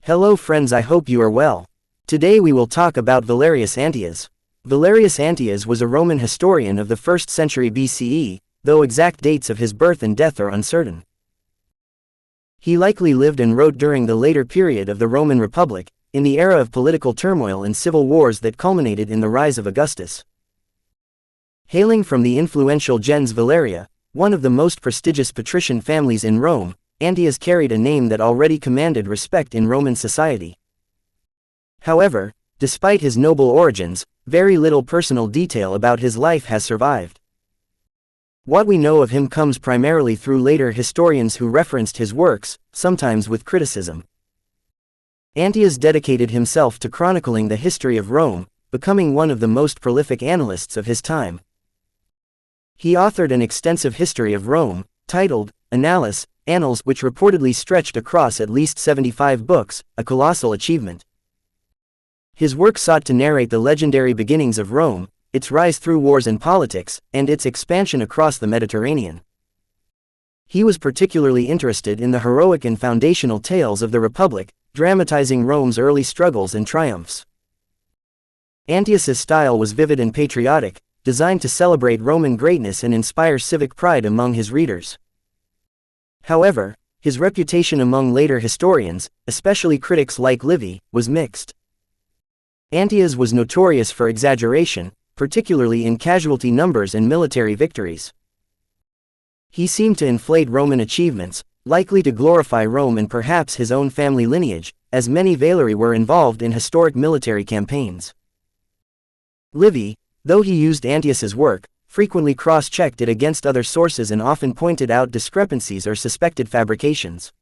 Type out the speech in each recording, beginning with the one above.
Hello friends, I hope you are well. Today we will talk about Valerius Antias. Valerius Antias was a Roman historian of the 1st century BCE, though exact dates of his birth and death are uncertain. He likely lived and wrote during the later period of the Roman Republic, in the era of political turmoil and civil wars that culminated in the rise of Augustus. Hailing from the influential gens Valeria, one of the most prestigious patrician families in Rome, Antias carried a name that already commanded respect in Roman society. However, despite his noble origins, very little personal detail about his life has survived. What we know of him comes primarily through later historians who referenced his works, sometimes with criticism. Antias dedicated himself to chronicling the history of Rome, becoming one of the most prolific annalists of his time. He authored an extensive history of Rome, titled Annals, which reportedly stretched across at least 75 books, a colossal achievement. His work sought to narrate the legendary beginnings of Rome, its rise through wars and politics, and its expansion across the Mediterranean. He was particularly interested in the heroic and foundational tales of the Republic, dramatizing Rome's early struggles and triumphs. Antias's style was vivid and patriotic, designed to celebrate Roman greatness and inspire civic pride among his readers. However, his reputation among later historians, especially critics like Livy, was mixed. Antias was notorious for exaggeration, particularly in casualty numbers and military victories. He seemed to inflate Roman achievements, likely to glorify Rome and perhaps his own family lineage, as many Valerii were involved in historic military campaigns. Livy, though he used Antias's work, frequently cross-checked it against other sources and often pointed out discrepancies or suspected fabrications.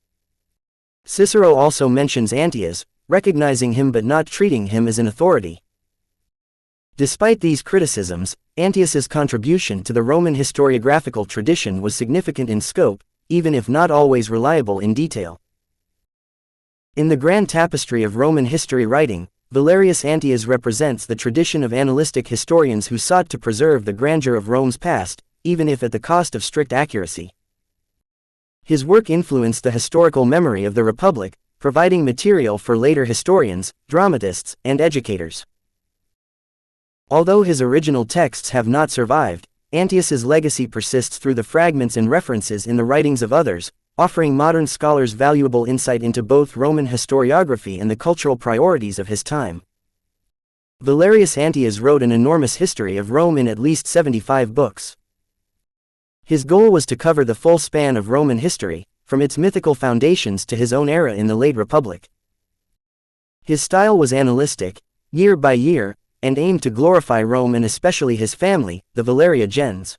Cicero also mentions Antias, recognizing him but not treating him as an authority. Despite these criticisms, Antias's contribution to the Roman historiographical tradition was significant in scope, even if not always reliable in detail. In the grand tapestry of Roman history writing, Valerius Antias represents the tradition of annalistic historians who sought to preserve the grandeur of Rome's past, even if at the cost of strict accuracy. His work influenced the historical memory of the Republic, providing material for later historians, dramatists, and educators. Although his original texts have not survived, Antias's legacy persists through the fragments and references in the writings of others, offering modern scholars valuable insight into both Roman historiography and the cultural priorities of his time. Valerius Antias wrote an enormous history of Rome in at least 75 books. His goal was to cover the full span of Roman history, from its mythical foundations to his own era in the late Republic. His style was annalistic, year by year, and aimed to glorify Rome and especially his family, the Valeria gens.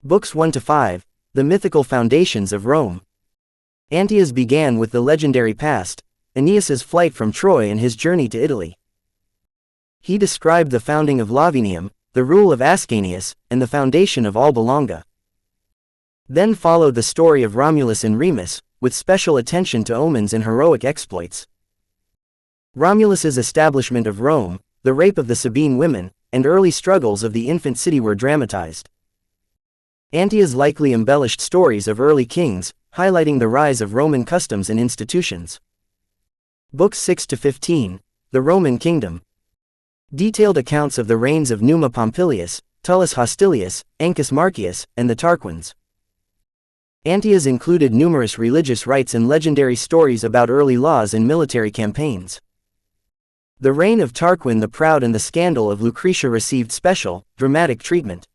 Books 1 to 5. The mythical foundations of Rome. Antias began with the legendary past, Aeneas's flight from Troy and his journey to Italy. He described the founding of Lavinium, the rule of Ascanius, and the foundation of Alba Longa. Then followed the story of Romulus and Remus, with special attention to omens and heroic exploits. Romulus's establishment of Rome, the rape of the Sabine women, and early struggles of the infant city were dramatized. Antias likely embellished stories of early kings, highlighting the rise of Roman customs and institutions. Books 6 to 15. The Roman Kingdom. Detailed accounts of the reigns of Numa Pompilius, Tullus Hostilius, Ancus Marcius, and the Tarquins. Antias included numerous religious rites and legendary stories about early laws and military campaigns. The reign of Tarquin the Proud and the scandal of Lucretia received special, dramatic treatment.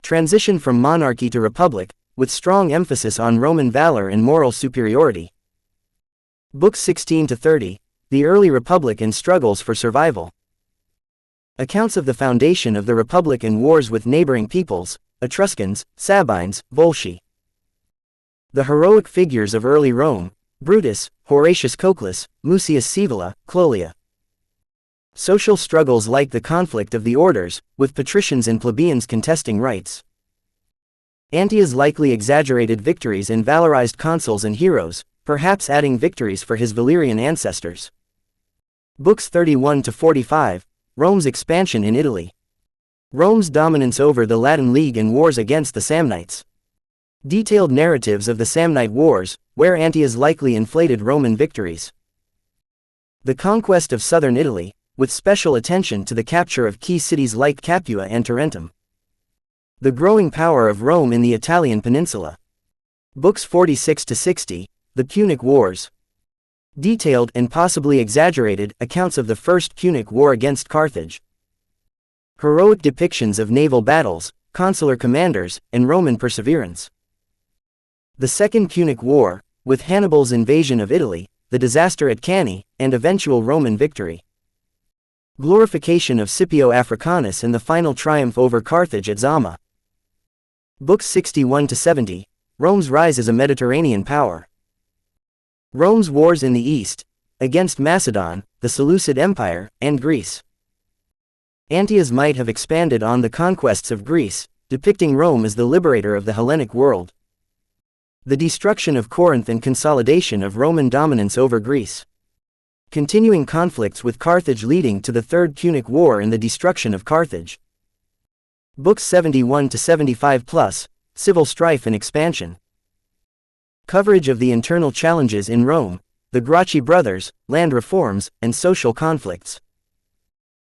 Transition from monarchy to republic, with strong emphasis on Roman valor and moral superiority. Books 16 to 30. The Early Republic and Struggles for Survival. Accounts of the foundation of the Republic and wars with neighboring peoples, Etruscans, Sabines, Volsci. The heroic figures of early Rome, Brutus, Horatius Cocles, Mucius Scaevola, Clolia. Social struggles like the conflict of the orders, with patricians and plebeians contesting rights. Antias likely exaggerated victories and valorized consuls and heroes, perhaps adding victories for his Valerian ancestors. Books 31 to 45. Rome's expansion in Italy. Rome's dominance over the Latin League and wars against the Samnites. Detailed narratives of the Samnite Wars, where Antias likely inflated Roman victories. The conquest of southern Italy, with special attention to the capture of key cities like Capua and Tarentum. The growing power of Rome in the Italian peninsula. Books 46–60, The Punic Wars. Detailed and possibly exaggerated accounts of the First Punic War against Carthage. Heroic depictions of naval battles, consular commanders, and Roman perseverance. The Second Punic War, with Hannibal's invasion of Italy, the disaster at Cannae, and eventual Roman victory. Glorification of Scipio Africanus and the final triumph over Carthage at Zama. Books 61–70, Rome's rise as a Mediterranean power. Rome's wars in the East, against Macedon, the Seleucid Empire, and Greece. Antias might have expanded on the conquests of Greece, depicting Rome as the liberator of the Hellenic world. The destruction of Corinth and consolidation of Roman dominance over Greece. Continuing conflicts with Carthage leading to the Third Punic War and the destruction of Carthage. Books 71–75+, Civil strife and expansion. Coverage of the internal challenges in Rome, the Gracchi brothers, land reforms, and social conflicts.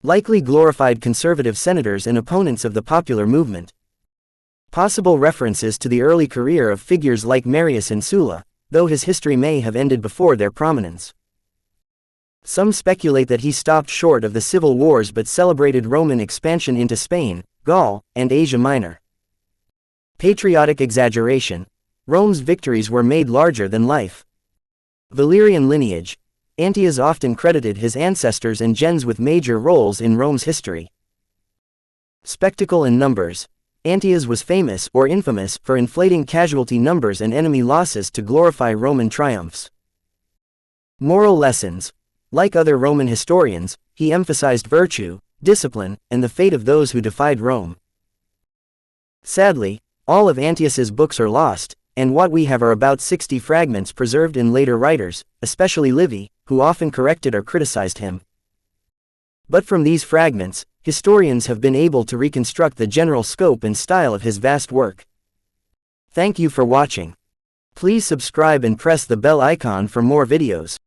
Likely glorified conservative senators and opponents of the popular movement. Possible references to the early career of figures like Marius and Sulla, though his history may have ended before their prominence. Some speculate that he stopped short of the civil wars but celebrated Roman expansion into Spain, Gaul, and Asia Minor. Patriotic exaggeration. Rome's victories were made larger than life. Valerian lineage. Antias often credited his ancestors and gens with major roles in Rome's history. Spectacle and numbers. Antias was famous or infamous for inflating casualty numbers and enemy losses to glorify Roman triumphs. Moral lessons. Like other Roman historians, he emphasized virtue, discipline, and the fate of those who defied Rome. Sadly, all of Antias's books are lost, and what we have are about 60 fragments preserved in later writers, especially Livy, who often corrected or criticized him. But from these fragments, historians have been able to reconstruct the general scope and style of his vast work. Thank you for watching. Please subscribe and press the bell icon for more videos.